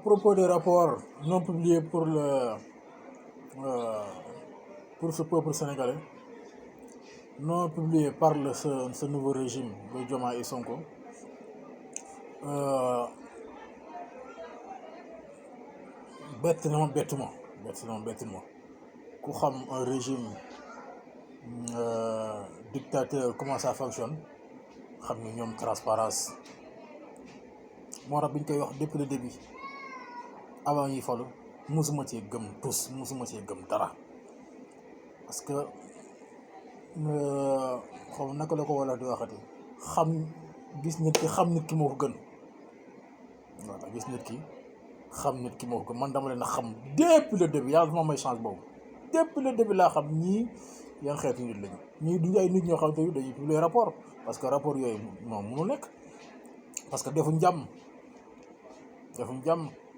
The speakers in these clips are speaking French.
propos des rapports non publiés euh, pour ce peuple sénégalais, non publiés par ce nouveau régime de Diomaye et Sonko, euh, bett na ma bettu ma ku xam un régime dictateur comment ça fonctionne xam ni ñoom transparence moo tax bi ñu koy wax depuis le début avant ñuy falu musuma cee gëm tus musuma cee gëm dara parce que xaw naka la ko wala di waxati gis nit ki xam nit ki moo ko gën. voilà gis nit ki xam nit ki moo ko gën man dama leen a xam depuis le début yàlla dafa may chance boobu depuis le début laa xam ñii yan xeetu nit lañu ñii duñu ay nit ñoo xam te dañuy publier rapport parce que rapport yooyu non mënu nekk parce que defuñ jàmm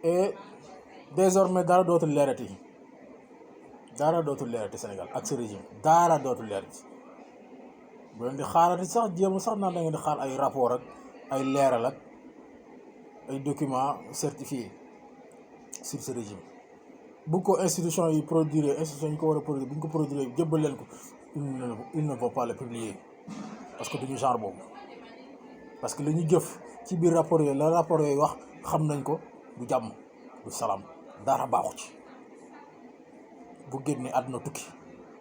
et désormais dara dootul leerati Sénégal ak ce régime dara dootul leerati bu leen di xaarati sax jéem sax naan da ngeen di xaar ay rapport ak ay leeral ak ay documents certifiés sur ce régime bu ko institution yi produire institution yi ko war a produire bu ñu ko produire jëbbal leen ko il ne va pas le publier parce que duñu genre boobu parce que li ñu jëf ci biir rapport yooyu la rapport yooyu wax xam nañ ko du jàmm du salaam dara baaxu ci bu génnee àdduna tukki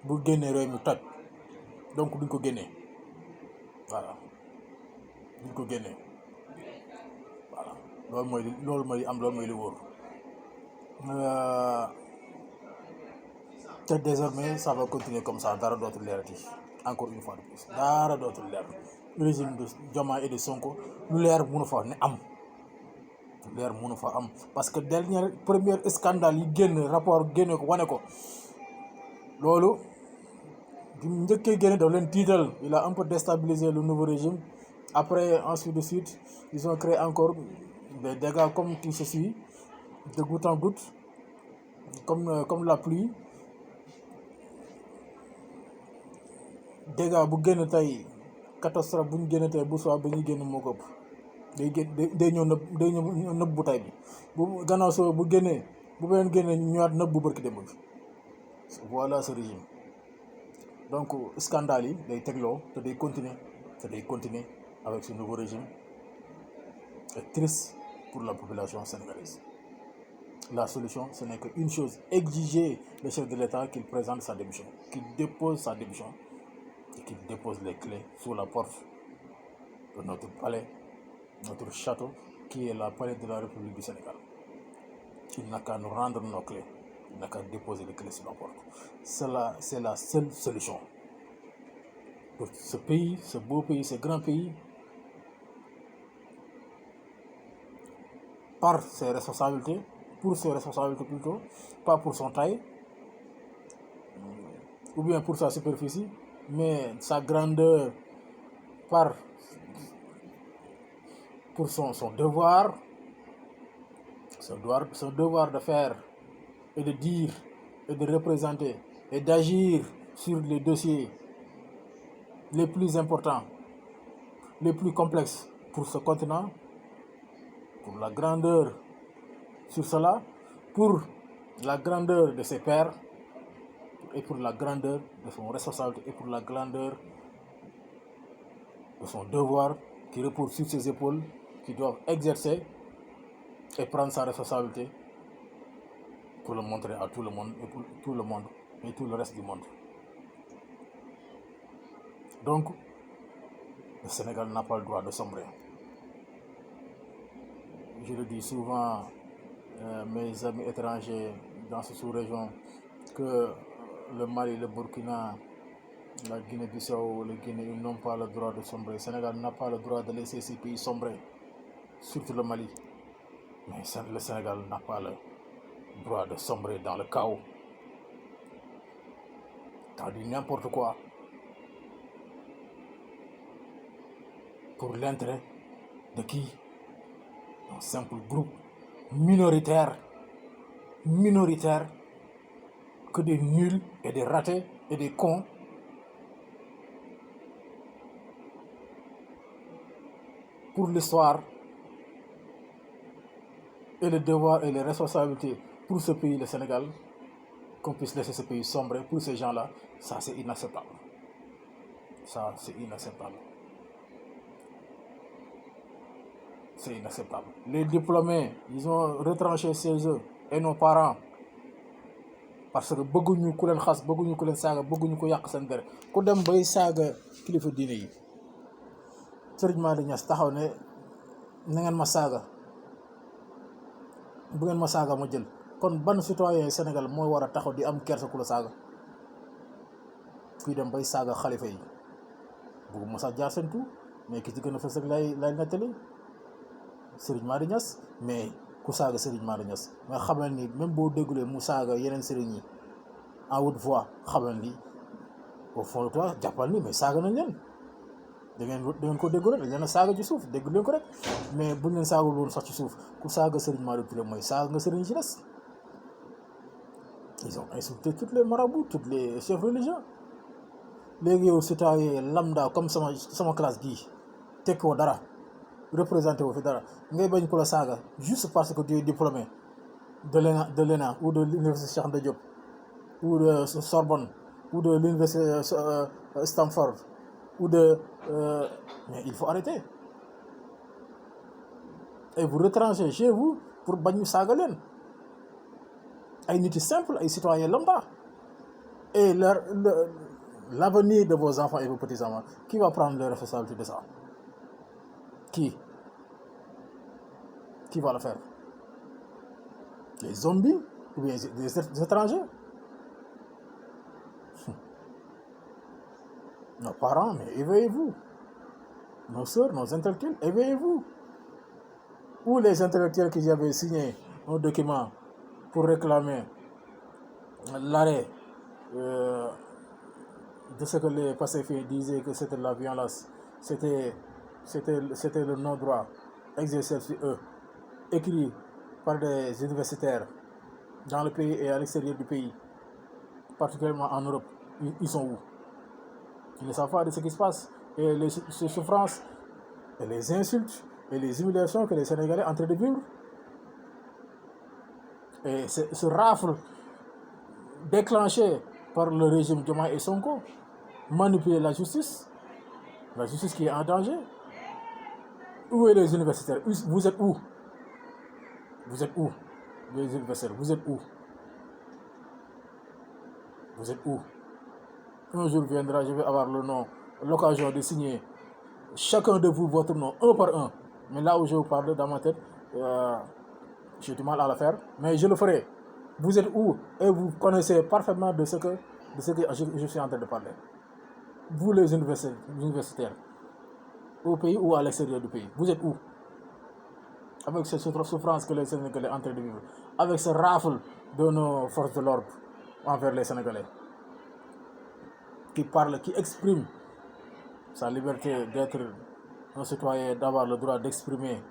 bu génnee réew mi toj donc duñ ko génnee voilà duñ ko génnee voilà loolu mooy li wóor te désormais ça va continuer comme ça dara dootul leerati encore une fois de plus dara dootul leer régime de Diomaye et de Sonko lu leer mënu fa ne am parce que premier scandale yi génn rapport génne ko wane ko loolu di njëkkee génne daf leen tiital il a un peu déstabilisé le nouveau régime après ensuite de suite ils ont créé encore des dégâts comme qui se suit de goutte en goutte comme la pluie dégâts bu génn tey catastrophe bu ñu génn tey bu soo ba ñuy génn moo ko ëpp day ñëw nëbb bu tay bi bu gannaaw soo bu génnee bu beneen génnee ñëwaat nëbb bu bërki démb bi voilà ce régime donc scandale yi day tegloo te day continuer avec ce nouveau régime. C'est triste pour la population sénégalaise. La solution, ce n'est qu'une chose, exiger le chef de l'État qu'il présente sa démission, qu'il dépose sa démission et qu'il dépose les clés sous la porte de notre palais, notre château, qui est la palais de la République du Sénégal. Il n'a qu'à nous rendre nos clés, il n'a qu'à déposer les clés sous la porte. Cela, c'est la seule solution pour ce pays, ce beau pays, ce grand pays, par ses responsabilités, pour ses responsabilités plutôt, pas pour son taille, ou bien pour sa superficie, mais sa grandeur pour son devoir, son devoir de faire et de dire et de représenter et d'agir sur les dossiers les plus importants, les plus complexes pour ce continent, pour la grandeur sur cela, pour la grandeur de ses pairs et pour la grandeur de son responsabilité et pour la grandeur de son devoir qui repose sur ses épaules, qui doivent exercer et prendre sa responsabilité pour le montrer à tout le monde et pour tout le monde et tout le reste du monde. Donc, le Sénégal n'a pas le droit de sombrer. Je le dis souvent, mes amis étrangers dans cette sous-région, que le Mali, le Burkina, la Guinée-Bissau, le Guinée, ils n'ont pas le droit de sombrer. Le Sénégal n'a pas le droit de laisser ces pays sombrer, surtout le Mali. Mais le Sénégal n'a pas le droit de sombrer dans le chaos, dans du n'importe quoi, pour l'intérêt de qui? Un simple groupe minoritaire, que des nuls et des ratés et des cons pour l'histoire et le devoir et les responsabilités pour ce pays, le Sénégal, qu'on puisse laisser ce pays sombrer pour ces gens-là, ça c'est inacceptable. Ça c'est inacceptable. C'est inacceptable. Les diplômés, ils ont retranché chez eux et nos parents parce que bëgguñu ku leen xas bëgguñu ku leen saaga bëgguñu ko yàq seen der ku dem bay saaga kilifa diine yi Serigne Madi Niass taxaw ne na ngeen ma saaga bu ngeen ma saaga ma jël kon ban citoyen Sénégal mooy war a taxaw di am kersa ku la saaga kuy dem bay saaga xalifa yi bëgguma sax jaar seen tout mais ki ci gën a fës rek lay nettali Serigne Madi Niass mais ku saaga Serigne Madi Niass nga xamal ni même boo déggulee mu saaga yeneen Serigne yi en haute voix xamal ni au fond de toi jàppal ni mais saaga nañ leen da ngeen ko déggu rek dañ leen a saaga ci suuf déggu leen ko rek mais buñ leen saagul woon sax ci suuf ku saaga Serigne Madi Touré mooy saaga nga Serigne ci des. Ils ont insulté toutes les marabouts tous les chefs religieux léegi yow citoyen lambda comme sama classe gii tekkoo dara représenté wu fi dara ngay bañ ko la saaga juste parce que tu es diplômé de l'ENA ou de l'université Cheikh Anta Diop ou de Sorbonne ou de l'université Stanford ou de mais il faut arrêter et vous retranchez chez vous pour bañ ñu saaga leen ay nit simple ay citoyens lambda et l'avenir de vos enfants et vos petits-enfants qui va prendre les responsabilités de ça? Qui va le faire? Les zombies ou bien des étrangers? Nos parents, mais éveillez-vous. Nos sœurs, nos intellectuels, éveillez-vous. Ou les intellectuels qui avaient signé un document pour réclamer l'arrêt de ce que les pacifiés disaient que c'était la violence, c'était le non-droit exercé sur eux, écrit par des universitaires dans le pays et à l'extérieur du pays, particulièrement en Europe. Ils sont où? Ils ne savent pas de ce qui se passe. Et les souffrances, et les insultes, et les humiliations que les Sénégalais sont en train de vivre. Et ce rafle déclenché par le régime Diomaye et Sonko, manipuler la justice qui est en danger. Où est les universitaires? Vous êtes où? Vous êtes où? Les universitaires, vous êtes où? Vous êtes où? Un jour viendra, je vais avoir l'occasion de signer chacun de vous votre nom, un par un. Mais là où je vous parle dans ma tête, j'ai du mal à le faire, mais je le ferai. Vous êtes où? Et vous connaissez parfaitement de ce que je suis en train de parler. Vous les universitaires, au pays ou à l'extérieur du pays, vous êtes où? Avec cette souffrance que les Sénégalais sont en train de vivre, avec ce rafle de nos forces de l'ordre envers les Sénégalais, qui parle, qui exprime sa liberté d'être un citoyen, d'avoir le droit d'exprimer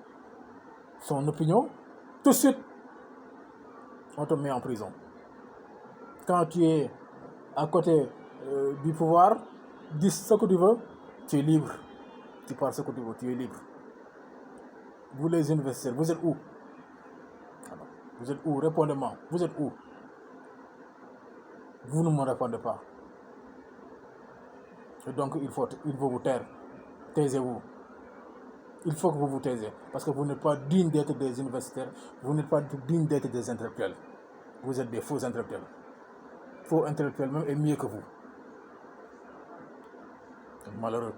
son opinion, tout de suite, on te met en prison. Quand tu es à côté du pouvoir, dis ce que tu veux, tu es libre. Tu parles ce que tu veux, tu es libre. Vous les universitaires, vous êtes où? Alors, vous êtes où? Répondez-moi. Vous êtes où? Vous ne me répondez pas. Et donc, il faut vous taire. Taisez-vous. Il faut que vous vous taisiez. Parce que vous n'êtes pas digne d'être des universitaires. Vous n'êtes pas digne d'être des intellectuels. Vous êtes des faux intellectuels. Faux intellectuels même est mieux que vous. Malheureux.